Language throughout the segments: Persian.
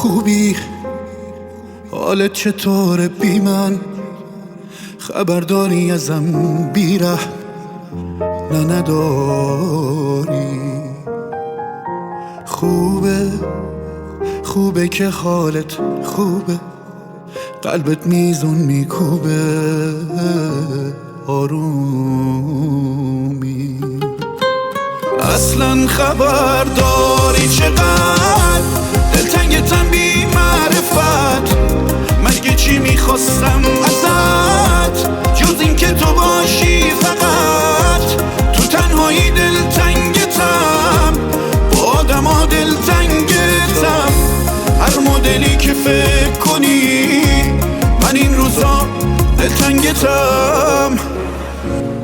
خوبی؟ حالت چطوره بی من؟ خبرداری ازم بیره نه نداری؟ خوبه که حالت خوبه، قلبت میزون میکوبه آرومی. اصلا خبرداری چقدر دلتنگتم بی معرفت؟ مگه چی میخواستم ازت جز این که تو باشی فقط؟ تو تنهایی دلتنگتم، با آدما دلتنگتم، هر مدلی که فکر کنی من این روزا دلتنگتم.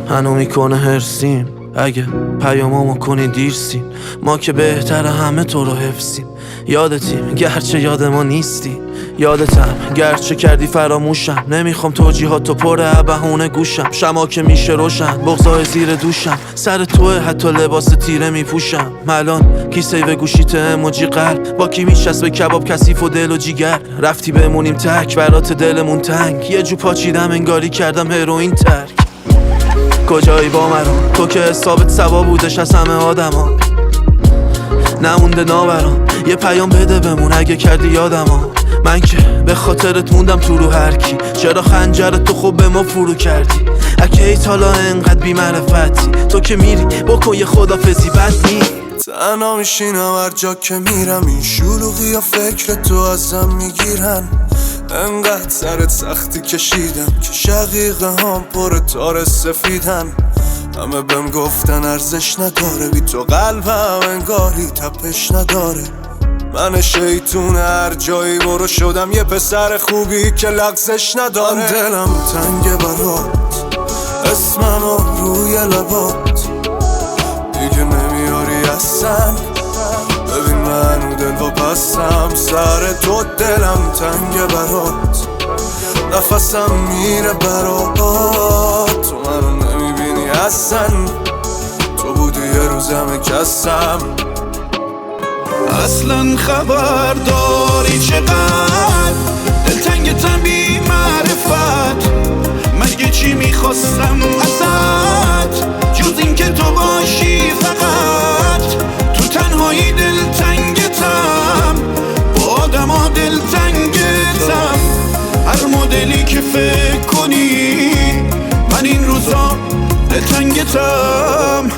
هنو میکنه هرسیم اگه پیامامو کنی دیرسیم، ما که بهتر همه تو رو حفظیم. یادتیم گرچه یاد ما نیستی، یادتم گرچه کردی فراموشم. نمیخوام توجیهاتو پر بهونه گوشم، شما که میشه روشن بغضای زیر دوشم. سر توه حتی لباس تیره میپوشم. الان کی سیو گوشیت اموجی قلب، با کی میشست کباب کثیف و دل و جیگر. رفتی بمونیم تک برات دلمون تنگ، یه جو پاچیدم انگاری کردم هروئین ترک. کجایی با مرا تو که حسابت سوا بودش از همه آدما؟ نمونده ناورام یه پیام بده بمون اگه کردی یادما. من که به خاطرت موندم تو رو هرکی، چرا خنجرت تو خوب به ما فرو کردی؟ اگه ایت حالا انقدر بی معرفتی، تو که میری بکن یه خدافزی بد نی. تنها میشینم هر جا که میرم، این شلوغی ها فکر تو ازم میگیرن. انقدر سرت سختی کشیدم که شقیقه هم پر تار سفیدن. همه بهم گفتن ارزش نداره، بی تو قلبم انگاری تپش نداره. من شیطون هر جایی برو شدم یه پسر خوبی که لغزش نداره. من دلم تنگ برات، اسممو روی لبات دیگه نمیاری اصلا. ببین منو دل واپسم سر تو، دلم تنگ برات، نفسم میره برات. تو منو نمیبینی اصلا، تو بودی یه روزم کسم. اصلا خبرداری چقدر دلتنگتم بی معرفت؟ مگه چی میخواستم ازت جز این که تو باشی فقط؟ تو تنهایی دلتنگتم، با آدما دلتنگتم، هر مدلی که فکر کنی من این روزا دلتنگتم.